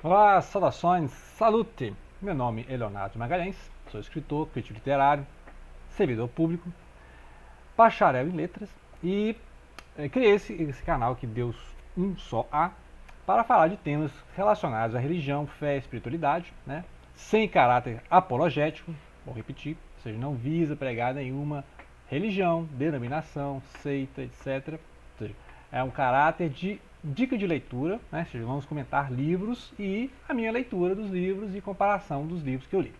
Olá, saudações, salute! Meu nome é Leonardo Magalhães, sou escritor, crítico literário, servidor público, bacharel em letras e criei esse canal que Deus um só há para falar de temas relacionados à religião, fé e espiritualidade, né? Sem caráter apologético, vou repetir, ou seja, não visa pregar nenhuma religião, denominação, seita, etc. Ou seja, é um caráter de dica de leitura, né? Ou seja, vamos comentar livros e a minha leitura dos livros e comparação dos livros que eu li.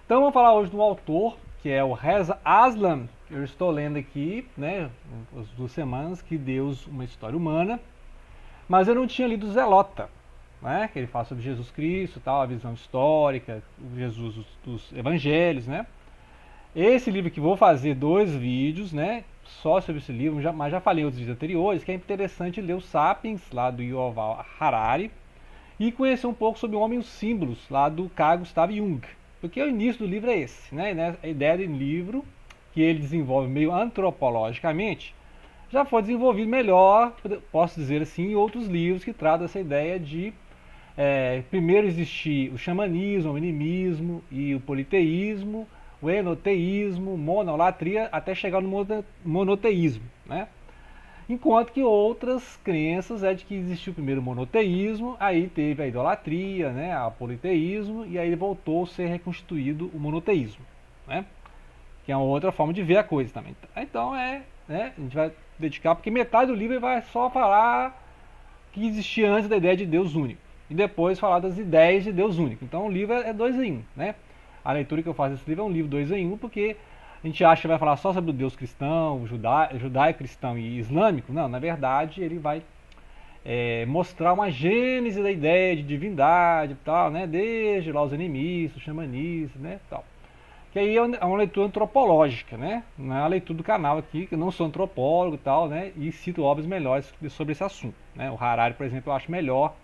Então vamos falar hoje do autor, que é o Reza Aslan. Eu estou lendo aqui, né, as 2 semanas, que Deus, uma história humana, mas eu não tinha lido Zelota, né, que ele fala sobre Jesus Cristo, tal, a visão histórica, Jesus dos evangelhos, né. Esse livro que vou fazer 2 vídeos, né, só sobre esse livro, mas já falei em outros vídeos anteriores, que é interessante ler o Sapiens, lá do Yuval Harari, e conhecer um pouco sobre o Homem e os Símbolos, lá do Carl Gustav Jung. Porque o início do livro é esse, né? A ideia do livro, que ele desenvolve meio antropologicamente, já foi desenvolvido melhor, posso dizer assim, em outros livros que tratam essa ideia de primeiro existir o xamanismo, o animismo e o politeísmo, o enoteísmo, monolatria, até chegar no monoteísmo, né? Enquanto que outras crenças é de que existiu primeiro o monoteísmo, aí teve a idolatria, né, o politeísmo, e aí voltou a ser reconstituído o monoteísmo, né, que é uma outra forma de ver a coisa também. Então né, a gente vai dedicar, porque metade do livro vai só falar que existia antes da ideia de Deus único, e depois falar das ideias de Deus único. Então o livro é 2 em 1, né? A leitura que eu faço desse livro é um livro 2 em 1, porque a gente acha que vai falar só sobre o Deus cristão, judaico-cristão e islâmico. Não, na verdade ele vai mostrar uma gênese da ideia de divindade e tal, né? Desde lá os animistas, os xamanistas, né? Tal. Que aí é uma leitura antropológica, né? Não é a leitura do canal aqui, que eu não sou antropólogo e tal, né? E cito obras melhores sobre esse assunto, né? O Harari, por exemplo, eu acho melhor.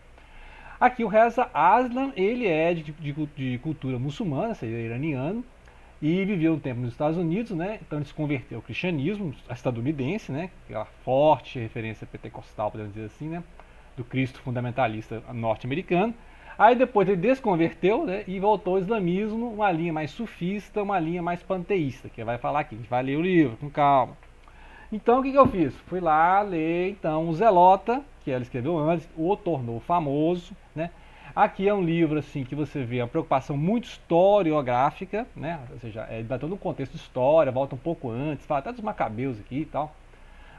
Aqui o Reza Aslan, ele é de cultura muçulmana, seja iraniano, e viveu um tempo nos Estados Unidos, né? Então ele se converteu ao cristianismo estadunidense, né? Aquela forte referência pentecostal, podemos dizer assim, né? Do Cristo fundamentalista norte-americano. Aí depois ele desconverteu, né? E voltou ao islamismo, uma linha mais sufista, uma linha mais panteísta, que vai falar aqui. A gente vai ler o livro com calma. Então o que eu fiz? Fui lá ler então o Zelota, que ela escreveu antes, o tornou famoso, né? Aqui é um livro assim que você vê uma preocupação muito historiográfica, né? Ou seja, ele dá todo um contexto de história, volta um pouco antes, fala até dos macabeus aqui e tal.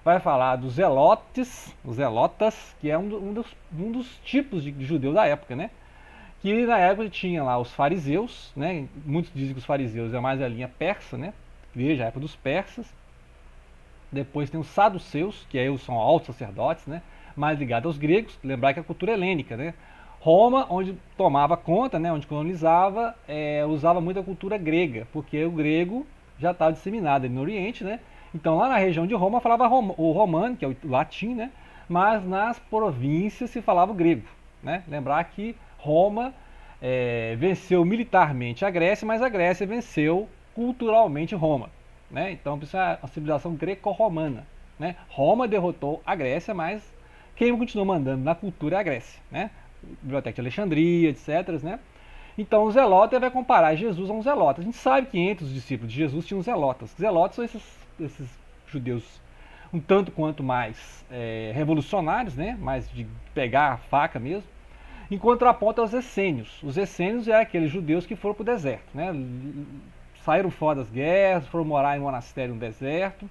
Vai falar dos zelotes, os zelotas, que é um dos tipos de judeu da época, né? Que na época tinha lá os fariseus, né? Muitos dizem que os fariseus é mais a linha persa, né? Veja a época dos persas. Depois tem os saduceus, que aí são altos sacerdotes, né? Mais ligados aos gregos. Lembrar que a cultura helênica, né? Roma, onde tomava conta, né, onde colonizava, usava muito a cultura grega, porque o grego já estava disseminado ali no Oriente, né? Então lá na região de Roma falava o romano, que é o latim, né? Mas nas províncias se falava o grego, né? Lembrar que Roma venceu militarmente a Grécia, mas a Grécia venceu culturalmente Roma, né? Então isso é uma civilização greco-romana, né? Roma derrotou a Grécia, mas quem continuou mandando na cultura é a Grécia, né? Biblioteca de Alexandria, etc, né? Então o zelota vai comparar Jesus a um zelota. A gente sabe que entre os discípulos de Jesus tinham zelotas. Zelotas são esses judeus um tanto quanto mais revolucionários, né? Mais de pegar a faca mesmo. Em contraponto aos essênios. Os essênios é aqueles judeus que foram para o deserto, né? Saíram fora das guerras, foram morar em um monastério no deserto.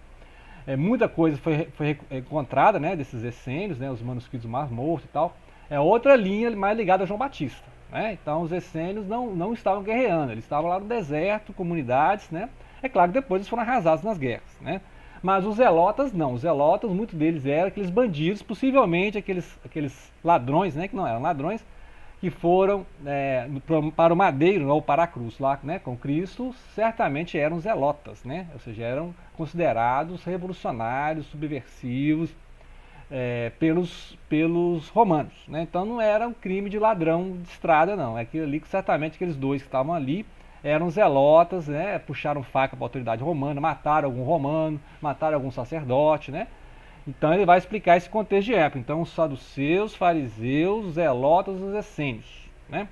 Muita coisa foi encontrada, né, desses essênios, né, os manuscritos do Mar Morto e tal. É outra linha mais ligada a João Batista, né? Então os essênios não estavam guerreando, eles estavam lá no deserto, comunidades, né? É claro que depois eles foram arrasados nas guerras, né? Mas os zelotas não, os zelotas, muitos deles eram aqueles bandidos, possivelmente aqueles ladrões, né, que não eram ladrões, que foram para o madeiro ou para a cruz lá, né, com Cristo, certamente eram zelotas, né? Ou seja, eram considerados revolucionários, subversivos, pelos romanos, né? Então não era um crime de ladrão de estrada, não. É aquilo ali que certamente aqueles dois que estavam ali eram zelotas, né? Puxaram faca para a autoridade romana, mataram algum romano, mataram algum sacerdote, né? Então ele vai explicar esse contexto de época. Então os saduceus, fariseus, zelotas e os essênios. né?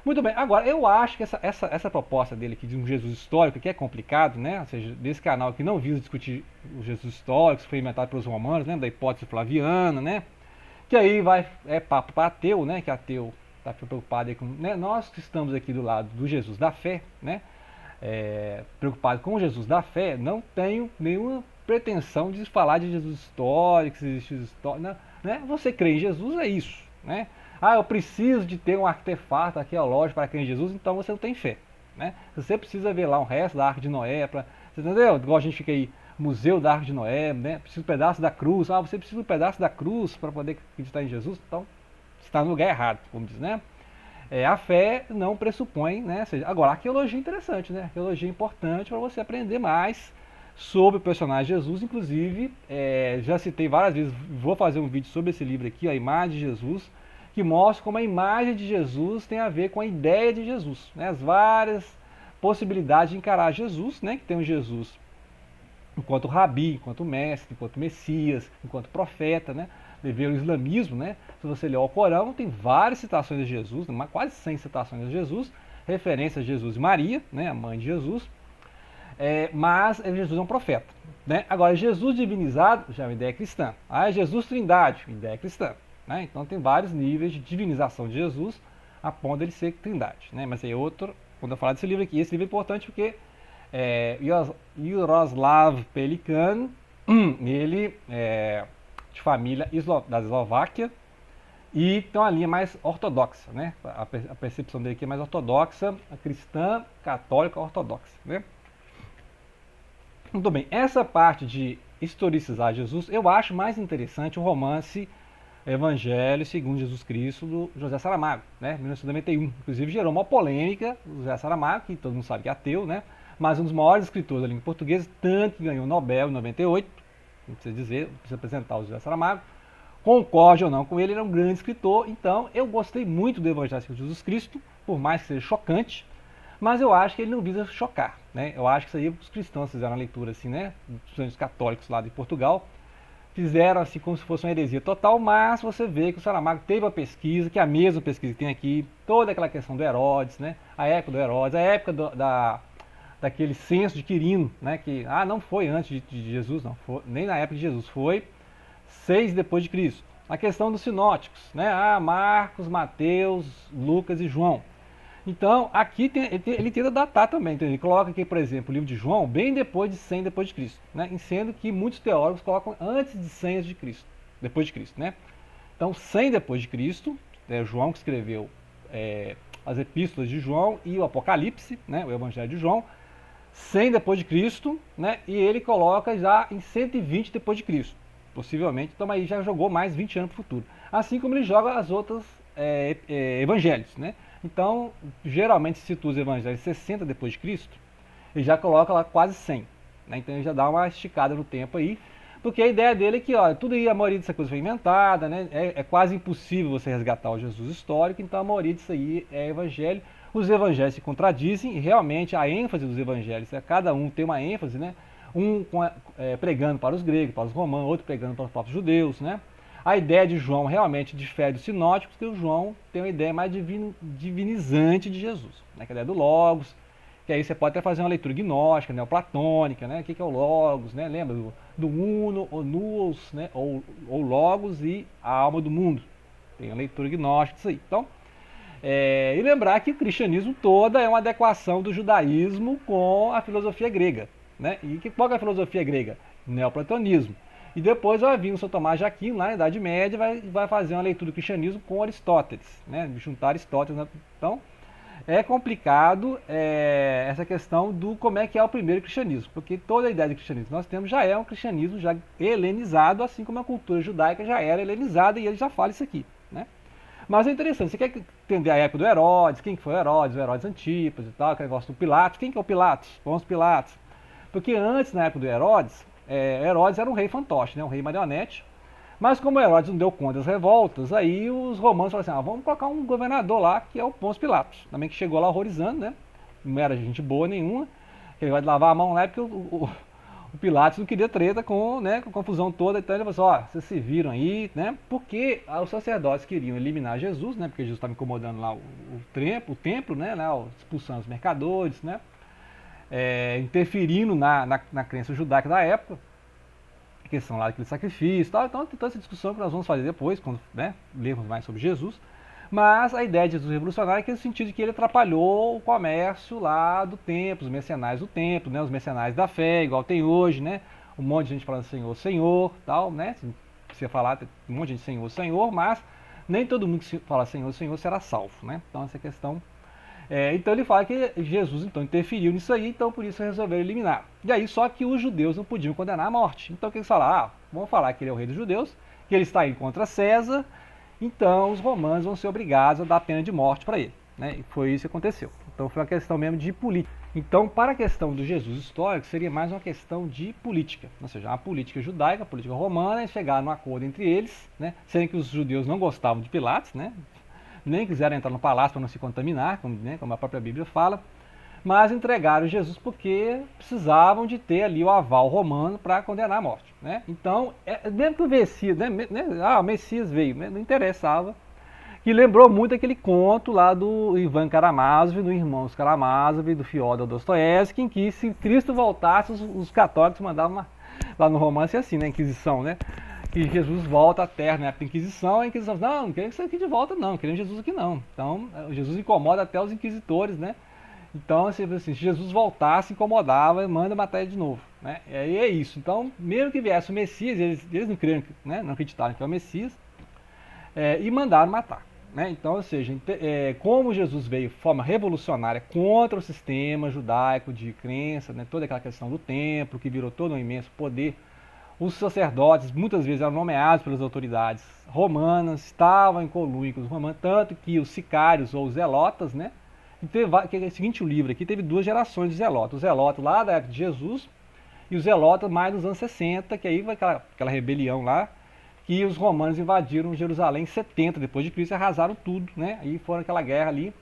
Muito bem, agora eu acho que essa proposta dele aqui de um Jesus histórico, que é complicado, né? Ou seja, desse canal que não visa discutir o Jesus histórico, que foi inventado pelos romanos, né? Da hipótese flaviana, né? Que aí é papo para ateu, né? Que ateu está preocupado aí com, né? Nós que estamos aqui do lado do Jesus da fé, né? Preocupado com o Jesus da fé, não tenho nenhuma pretensão de falar de Jesus histórico, se existe Jesus histórico, né? Você crê em Jesus, é isso, né? Ah, eu preciso de ter um artefato arqueológico para crer em Jesus, então você não tem fé, né? Você precisa ver lá um resto da Arca de Noé, você entendeu? Igual a gente fica aí, Museu da Arca de Noé, né? Precisa um pedaço da cruz, você precisa um pedaço da cruz para poder acreditar em Jesus, então você está no lugar errado, como diz, né? A fé não pressupõe, né? Agora, a arqueologia é interessante, né? A arqueologia é importante para você aprender mais sobre o personagem Jesus. Inclusive, já citei várias vezes, vou fazer um vídeo sobre esse livro aqui, A Imagem de Jesus, que mostra como a imagem de Jesus tem a ver com a ideia de Jesus, né? As várias possibilidades de encarar Jesus, né? Que tem o Jesus enquanto rabi, enquanto mestre, enquanto messias, enquanto profeta, né? Ver o islamismo, né? Se você ler o Corão, tem várias citações de Jesus, quase 100 citações de Jesus, referências a Jesus e Maria, né? A mãe de Jesus, mas Jesus é um profeta, né? Agora, Jesus divinizado já é uma ideia cristã. Jesus trindade, ideia cristã, né? Então tem vários níveis de divinização de Jesus a ponto de ele ser trindade, né? Mas aí outro, quando eu falar desse livro aqui, esse livro é importante porque Jaroslav Pelikan, ele de família da Eslováquia e tem uma linha mais ortodoxa, né? A percepção dele aqui é mais ortodoxa, a cristã, católica, ortodoxa, né? Muito bem, essa parte de historicizar Jesus, eu acho mais interessante o romance Evangelho segundo Jesus Cristo, do José Saramago, né? 1991. Inclusive gerou uma polêmica, o José Saramago, que todo mundo sabe que é ateu, né? Mas um dos maiores escritores da língua portuguesa, tanto que ganhou o Nobel em 98, não precisa dizer, não precisa apresentar o José Saramago, concorde ou não com ele, ele é um grande escritor, então eu gostei muito do Evangelho segundo Jesus Cristo, por mais que seja chocante, mas eu acho que ele não visa chocar, né? Eu acho que isso aí os cristãos fizeram a leitura assim, né? Os católicos lá de Portugal, fizeram assim como se fosse uma heresia total, mas você vê que o Saramago teve uma pesquisa, que é a mesma pesquisa que tem aqui, toda aquela questão do Herodes, né? A época do Herodes, a época daquele censo de Quirino, né? Que não foi antes de Jesus, não foi, nem na época de Jesus, foi 6 depois de Cristo. A questão dos sinóticos, né? Marcos, Mateus, Lucas e João. Então, aqui ele tenta datar também. Então, ele coloca aqui, por exemplo, o livro de João bem depois de 100 depois de Cristo, né? Sendo que muitos teólogos colocam antes de 100 de Cristo, depois de Cristo, né? Então, 100 depois de Cristo, João que escreveu as epístolas de João e o Apocalipse, né? O Evangelho de João, 100 depois de Cristo, né? E ele coloca já em 120 depois de Cristo, possivelmente. Então, aí já jogou mais 20 anos para o futuro. Assim como ele joga as outras evangelhos, né? Então, geralmente se situa os evangelhos 60 depois de Cristo, ele já coloca lá quase 100, né? Então ele já dá uma esticada no tempo aí, porque a ideia dele é que, tudo aí, a maioria dessa coisa foi inventada, né? É quase impossível você resgatar o Jesus histórico, então a maioria disso aí é evangelho. Os evangelhos se contradizem e realmente a ênfase dos evangelhos, cada um tem uma ênfase, né? Um pregando para os gregos, para os romanos, outro pregando para os próprios judeus, né? A ideia de João realmente difere dos sinóticos, porque o João tem uma ideia mais divinizante de Jesus, né? Que é a ideia do Logos, que aí você pode até fazer uma leitura gnóstica, neoplatônica, né? O que é o Logos, né? Lembra do Uno, ou Nous, né? ou Logos e a alma do mundo. Tem a leitura gnóstica disso aí. Então, e lembrar que o cristianismo toda é uma adequação do judaísmo com a filosofia grega, né? E qual é a filosofia grega? Neoplatonismo. E depois vai vir o São Tomás de Aquino, lá na Idade Média, vai fazer uma leitura do cristianismo com Aristóteles, né? Juntar Aristóteles, né? Então, é complicado essa questão do como é que é o primeiro cristianismo, porque toda a ideia de cristianismo que nós temos já é um cristianismo já helenizado, assim como a cultura judaica já era helenizada, e ele já fala isso aqui, né? Mas é interessante, você quer entender a época do Herodes, quem que foi o Herodes Antipas e tal, aquele negócio do Pilatos, quem que é o Pilatos? Pôncio Pilatos. Porque antes, na época do Herodes, Herodes era um rei fantoche, né? Um rei marionete. Mas como Herodes não deu conta das revoltas, aí os romanos falaram assim, vamos colocar um governador lá, que é o Pôncio Pilatos. Também que chegou lá horrorizando, né? Não era gente boa nenhuma. Ele vai lavar a mão lá, porque o Pilatos não queria treta com, né, com a confusão toda, então ele falou assim, ó, vocês se viram aí, né, porque os sacerdotes queriam eliminar Jesus, né, porque Jesus estava incomodando lá o templo, né, lá, expulsando os mercadores, né, interferindo na crença judaica da época, a questão lá daquele sacrifício e tal, então tem toda essa discussão que nós vamos fazer depois, quando, né, lermos mais sobre Jesus. Mas a ideia de Jesus revolucionário é no sentido de que ele atrapalhou o comércio lá do templo, os mercenários do templo, né, os mercenários da fé, igual tem hoje, né, um monte de gente falando Senhor, Senhor, tal, né, se você falar um monte de gente Senhor, Senhor, mas nem todo mundo que fala Senhor, Senhor será salvo, né, então essa questão. Então ele fala que Jesus então interferiu nisso aí, então por isso resolveram eliminar. E aí só que os judeus não podiam condenar a morte, então o que eles falaram? Vamos falar que ele é o rei dos judeus, que ele está aí contra César, então os romanos vão ser obrigados a dar pena de morte para ele, né? E foi isso que aconteceu. Então foi uma questão mesmo de política. Então, para a questão do Jesus histórico, seria mais uma questão de política, ou seja, a política judaica, a política romana, e chegaram num acordo entre eles, né? Sendo que os judeus não gostavam de Pilatos, né? Nem quiseram entrar no palácio para não se contaminar, como a própria Bíblia fala, mas entregaram Jesus porque precisavam de ter ali o aval romano para condenar a morte, né? Então, mesmo que o Messias, o Messias veio, né? Não interessava, que lembrou muito aquele conto lá do Ivan Karamazov, do Irmãos Karamazov, do Fyodor Dostoiévski, em que se Cristo voltasse, os católicos mandavam lá no romance assim, né? Inquisição, né? Que Jesus volta à Terra na época da Inquisição, a Inquisição não queremos isso aqui de volta não, queremos Jesus aqui não. Então, Jesus incomoda até os inquisitores, né? Então, assim, se Jesus voltasse, incomodava, manda matar ele de novo, né? E aí é isso. Então, mesmo que viesse o Messias, eles não criam, né? Não acreditaram que é o Messias, e mandaram matar, né? Então, ou seja, como Jesus veio de forma revolucionária contra o sistema judaico de crença, né? Toda aquela questão do templo, que virou todo um imenso poder. Os sacerdotes muitas vezes eram nomeados pelas autoridades romanas, estavam em conluio com os romanos, tanto que os sicários ou os zelotas, né? Que é o seguinte, o livro aqui teve duas gerações de zelotas. Os zelotas lá da época de Jesus e os zelotas mais dos anos 60, que aí vai aquela rebelião lá, que os romanos invadiram Jerusalém em 70 depois de Cristo e arrasaram tudo, né? Aí foram aquela guerra ali,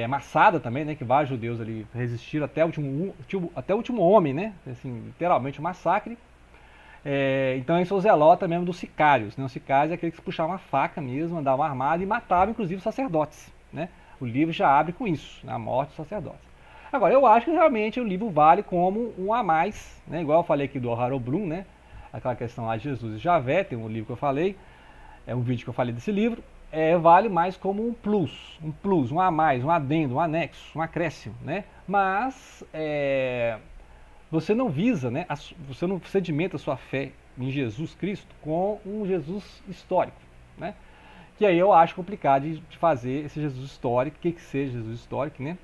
massada também, né? Que vários judeus ali resistiram até o último homem, né? Assim, literalmente um massacre. Então esses são os zelotas mesmo dos sicários, né? Os sicários é aqueles que puxavam uma faca mesmo, andavam armados e matavam inclusive os sacerdotes, né? O livro já abre com isso, né? A morte dos sacerdotes. Agora, eu acho que realmente o livro vale como um a mais, né? Igual eu falei aqui do Harold Bloom, né? Aquela questão lá de Jesus e Javé, tem um livro que eu falei, um vídeo que eu falei desse livro, vale mais como um plus, um a mais, um adendo, um anexo, um acréscimo, né? Mas você não visa, né? Você não sedimenta a sua fé em Jesus Cristo com um Jesus histórico, né? Que aí eu acho complicado de fazer esse Jesus histórico, o que seja Jesus histórico, né?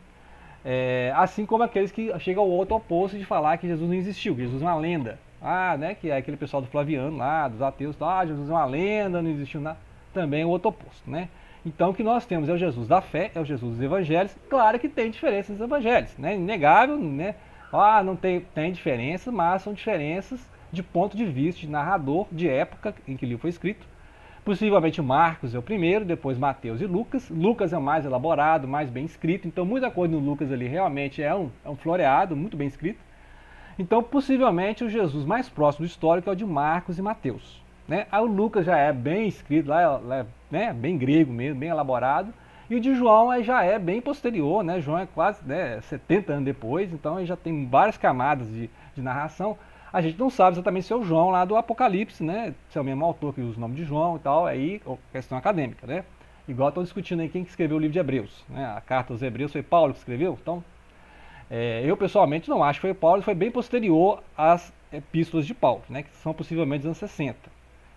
Assim como aqueles que chegam ao outro oposto de falar que Jesus não existiu, que Jesus é uma lenda. Né? Que é aquele pessoal do Flaviano lá, dos ateus, Jesus é uma lenda, não existiu nada. Também é o outro oposto, né? Então o que nós temos é o Jesus da fé, é o Jesus dos evangelhos. Claro que tem diferenças nos evangelhos, né? Inegável, né? Não tem diferenças, mas são diferenças de ponto de vista, de narrador, de época em que o livro foi escrito. Possivelmente Marcos é o primeiro, depois Mateus e Lucas. Lucas é o mais elaborado, mais bem escrito, então muita coisa no Lucas ali realmente é um floreado, muito bem escrito. Então possivelmente o Jesus mais próximo do histórico é o de Marcos e Mateus, né? Aí o Lucas já é bem escrito, né, bem grego mesmo, bem elaborado. E o de João já é bem posterior, né? João é quase 70 anos depois, então ele já tem várias camadas de narração. A gente não sabe exatamente se é o João lá do Apocalipse, né? Se é o mesmo autor que usa o nome de João e tal, aí questão acadêmica, né? Igual estão discutindo aí quem que escreveu o livro de Hebreus, né? A carta aos Hebreus foi Paulo que escreveu, então eu pessoalmente não acho que foi Paulo, foi bem posterior às epístolas de Paulo, né? Que são possivelmente dos anos 60.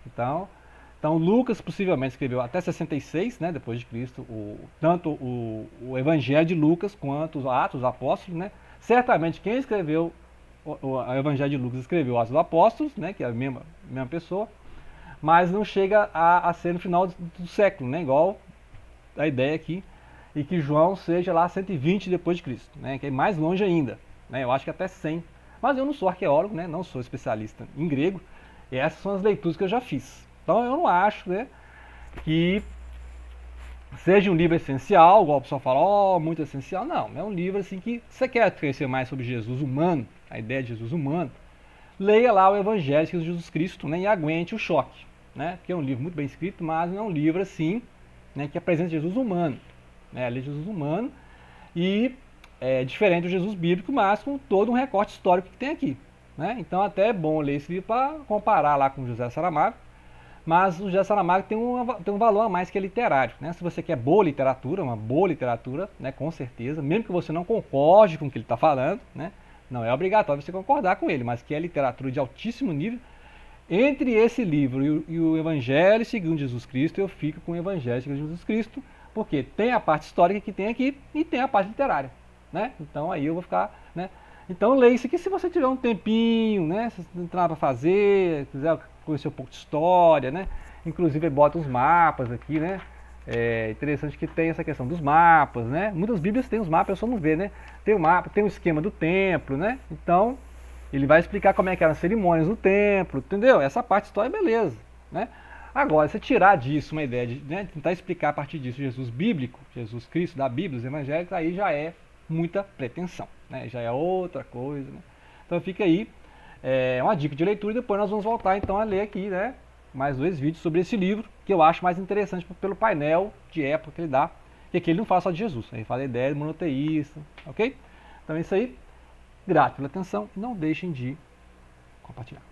Então Lucas possivelmente escreveu até 66, né? Depois de Cristo, tanto o Evangelho de Lucas quanto os Atos dos Apóstolos, né? Certamente quem escreveu o Evangelho de Lucas escreveu Atos dos Apóstolos, né, que é a mesma pessoa, mas não chega a ser no final do século, né, igual a ideia aqui, e que João seja lá 120 depois de Cristo, né, que é mais longe ainda, né, eu acho que até 100, mas eu não sou arqueólogo, né, não sou especialista em grego, e essas são as leituras que eu já fiz. Então eu não acho, né, que seja um livro essencial, igual o pessoal fala, muito essencial. Não, é um livro assim que você quer conhecer mais sobre Jesus humano, a ideia de Jesus humano, leia lá o Evangelho de Jesus Cristo, né, e aguente o choque, né, porque é um livro muito bem escrito, mas não é um livro assim, né, que apresenta Jesus humano, né, ele é Jesus humano e é diferente do Jesus bíblico, mas com todo um recorte histórico que tem aqui, né. Então até é bom ler esse livro para comparar lá com José Saramago, mas o José Saramago tem um valor a mais que é literário, né. Se você quer boa literatura, uma boa literatura, né, com certeza, mesmo que você não concorde com o que ele está falando, né, não é obrigatório você concordar com ele, mas que é literatura de altíssimo nível. Entre esse livro e o Evangelho segundo Jesus Cristo, eu fico com o Evangelho segundo Jesus Cristo, porque tem a parte histórica que tem aqui e tem a parte literária, né? Então aí eu vou ficar, né? Então leia isso aqui se você tiver um tempinho, né? Se não tem nada para fazer, quiser conhecer um pouco de história, né? Inclusive bota uns mapas aqui, né? É interessante que tem essa questão dos mapas, né? Muitas bíblias têm os mapas, eu só não vê, né? Tem o mapa, tem o esquema do templo, né? Então, ele vai explicar como é que eram as cerimônias do templo, entendeu? Essa parte história, beleza, né? Agora, você tirar disso uma ideia de, né, tentar explicar a partir disso Jesus bíblico, Jesus Cristo da Bíblia, os evangélicos, aí já é muita pretensão, né? Já é outra coisa, né? Então fica aí uma dica de leitura e depois nós vamos voltar então a ler aqui, né? Mais 2 vídeos sobre esse livro, que eu acho mais interessante pelo painel de época que ele dá, e aqui ele não fala só de Jesus, ele fala da ideia de monoteísta, ok? Então é isso aí, grato pela atenção e não deixem de compartilhar.